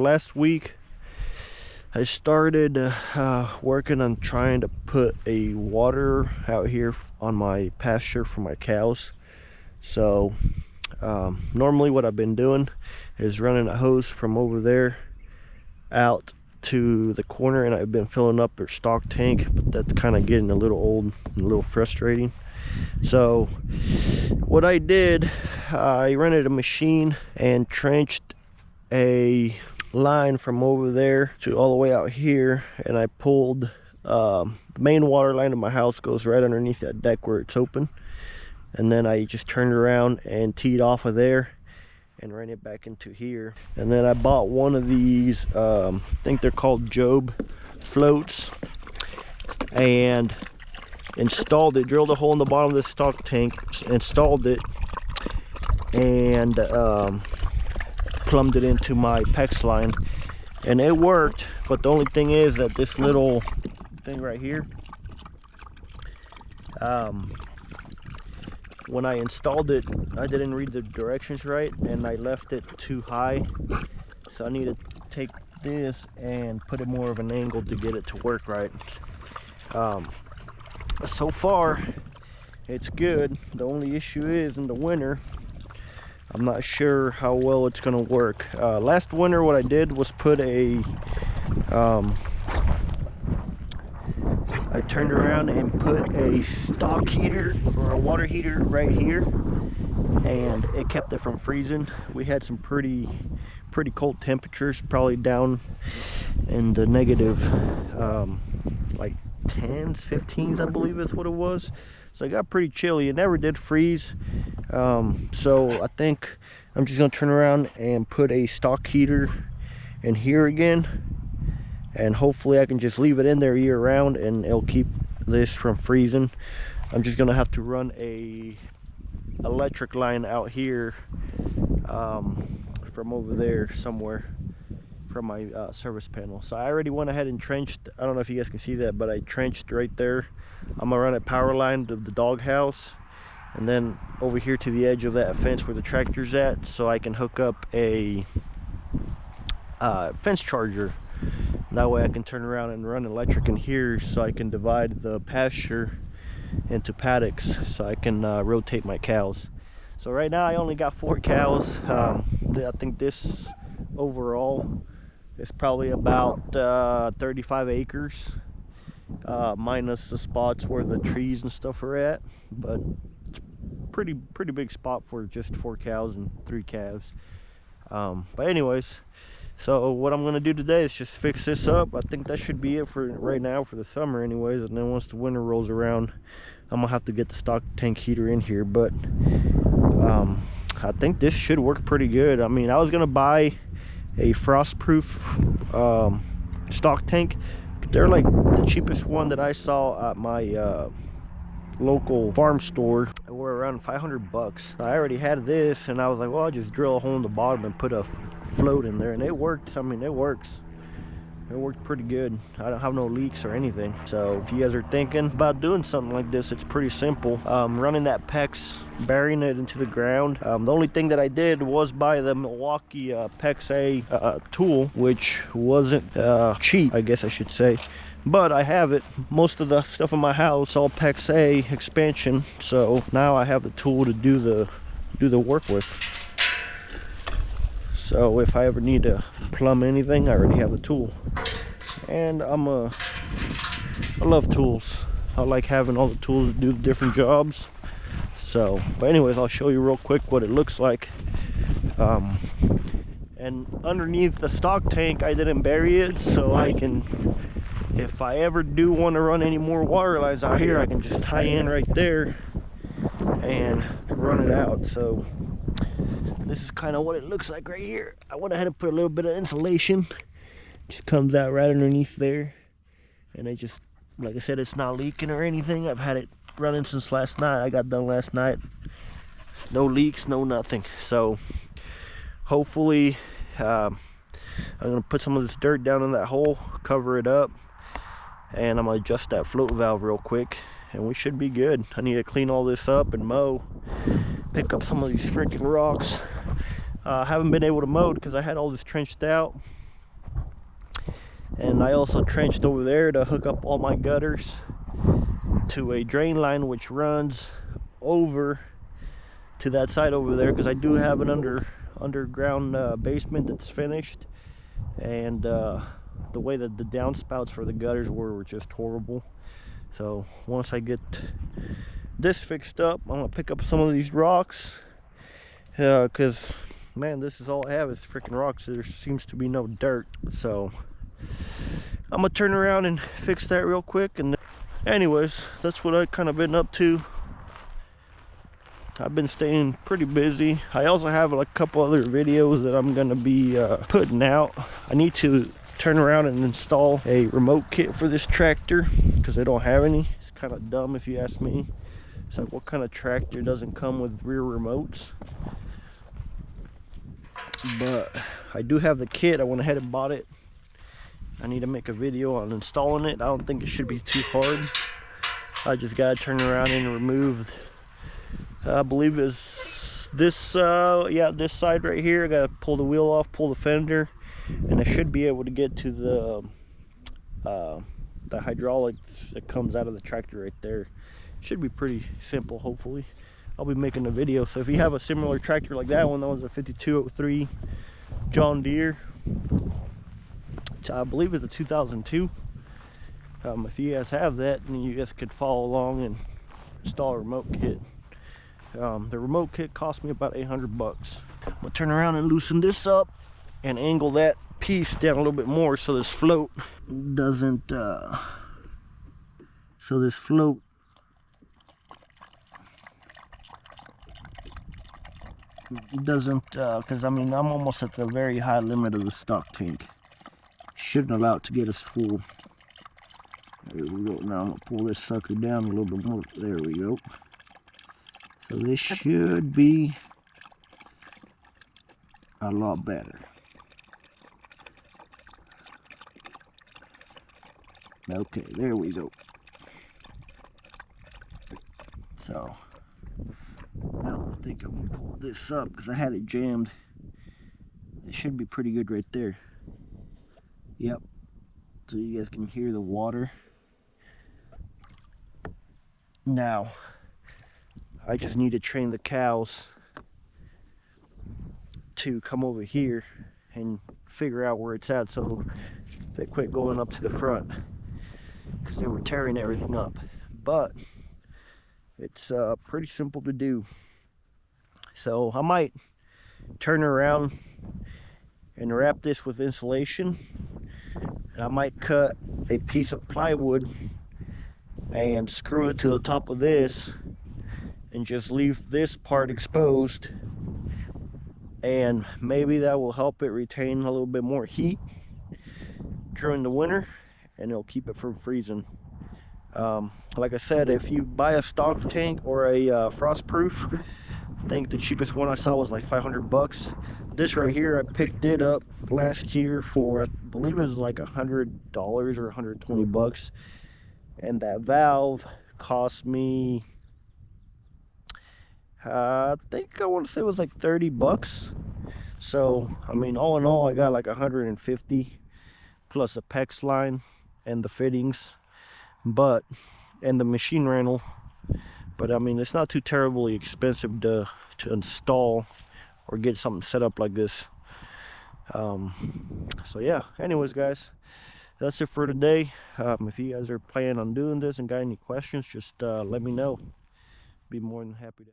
last week I started working on trying to put a water out here on my pasture for my cows. So normally what I've been doing is running a hose from over there out to the corner, and I've been filling up their stock tank, but that's kind of getting a little old and a little frustrating. So what I did, I rented a machine and trenched a line from over there to all the way out here, and I pulled the main water line of my house goes right underneath that deck where it's open, and then I just turned around and teed off of there and ran it back into here. And then I bought one of these I think they're called Job floats, and installed it, drilled a hole in the bottom of the stock tank, installed it, and plumbed it into my PEX line, and it worked. But the only thing is that this little thing right here, when I installed it, I didn't read the directions right, and I left it too high. So I need to take this and put it more of an angle to get it to work right. So far, it's good. The only issue is in the winter, I'm not sure how well it's gonna work. Last winter, what I did was put a I turned around and put a stock heater or a water heater right here, and it kept it from freezing. We had some pretty cold temperatures, probably down in the negative like 10s, 15s, I believe is what it was. So it got pretty chilly. It never did freeze. So I think I'm just gonna turn around and put a stock heater in here again, and hopefully I can just leave it in there year round and it'll keep this from freezing. I'm just gonna have to run a electric line out here from over there somewhere from my service panel. So I already went ahead and trenched. I don't know if you guys can see that, but I trenched right there. I'm gonna run a power line to the doghouse, and then over here to the edge of that fence where the tractor's at, so I can hook up a fence charger. That way I can turn around and run electric in here, so I can divide the pasture into paddocks, so I can rotate my cows. So right now I only got 4 cows. I think this overall is probably about 35 acres, minus the spots where the trees and stuff are at, but it's pretty big spot for just 4 cows and 3 calves. But anyways, so what I'm gonna do today is just fix this up. I think that should be it for right now for the summer anyways, and then once the winter rolls around, I'm gonna have to get the stock tank heater in here. But I think this should work pretty good. I mean, I was gonna buy a frost-proof stock tank, but they're like the cheapest one that I saw at my local farm store were around 500 bucks. I already had this, and I was like, well, I'll just drill a hole in the bottom and put a float in there, and it worked. I mean, it works. It worked pretty good. I don't have no leaks or anything. So if you guys are thinking about doing something like this, it's pretty simple. Running that PEX, burying it into the ground. The only thing that I did was buy the Milwaukee PEX A tool, which wasn't cheap, I guess I should say. But I have it. Most of the stuff in my house all PEX A expansion, so now I have the tool to do the work with. So if I ever need to plumb anything, I already have the tool. And I love tools. I like having all the tools to do the different jobs. So, but anyways, I'll show you real quick what it looks like. And underneath the stock tank, I didn't bury it, so I can, if I ever do want to run any more water lines out here, I can just tie in right there and run it out. So this is kind of what it looks like right here. I went ahead and put a little bit of insulation. Just comes out right underneath there, and it just, like I said, it's not leaking or anything. I've had it running since last night. I got done last night. No leaks, no nothing. So hopefully I'm gonna put some of this dirt down in that hole, cover it up, and I'm gonna adjust that float valve real quick, and we should be good. I need to clean all this up and mow, pick up some of these freaking rocks. I haven't been able to mow because I had all this trenched out, And I also trenched over there to hook up all my gutters to a drain line which runs over to that side over there, because I do have an underground basement that's finished, and the way that the downspouts for the gutters were just horrible. So once I get this fixed up, I'm gonna pick up some of these rocks, because man, this is all I have is freaking rocks. There seems to be no dirt, so I'm gonna turn around and fix that real quick. And anyways, that's what I've kind of been up to. I've been staying pretty busy. I also have like a couple other videos that I'm gonna be putting out. I need to turn around and install a remote kit for this tractor because I don't have any. It's kind of dumb if you ask me. It's like, what kind of tractor doesn't come with rear remotes? But I do have the kit. I went ahead and bought it. I need to make a video on installing it. I don't think it should be too hard. I just gotta turn around and remove, I believe is this, yeah, this side right here. I gotta pull the wheel off, pull the fender, and I should be able to get to the hydraulics that comes out of the tractor right there. Should be pretty simple, hopefully. I'll be making a video, so if you have a similar tractor like that one, that was a 5203 John Deere. I believe it's a 2002. If you guys have that, then you guys could follow along and install a remote kit. The remote kit cost me about 800 bucks. I'm gonna turn around and loosen this up and angle that piece down a little bit more so this float doesn't because I mean, I'm almost at the very high limit of the stock tank. Shouldn't allow it to get us full. There we go. Now I'm gonna pull this sucker down a little bit more. There we go. So this should be a lot better. Okay, there we go. So now I think I'm gonna pull this up because I had it jammed. It should be pretty good right there. Yep. So you guys can hear the water. Now I just need to train the cows to come over here and figure out where it's at so they quit going up to the front, because they were tearing everything up. But it's pretty simple to do. So I might turn around and wrap this with insulation, and I might cut a piece of plywood and screw it to the top of this and just leave this part exposed, and maybe that will help it retain a little bit more heat during the winter, and it'll keep it from freezing. Like I said, if you buy a stock tank or a frost-proof, I think the cheapest one I saw was like 500 bucks. This right here, I picked it up last year for, I believe it was like $100 or 120 bucks. And that valve cost me, I think I want to say it was like 30 bucks. So, I mean, all in all, I got like 150 plus a PEX line and the fittings, and the machine rental. But I mean, it's not too terribly expensive to install or get something set up like this. So yeah, anyways guys, that's it for today. If you guys are planning on doing this and got any questions, just let me know. Be more than happy to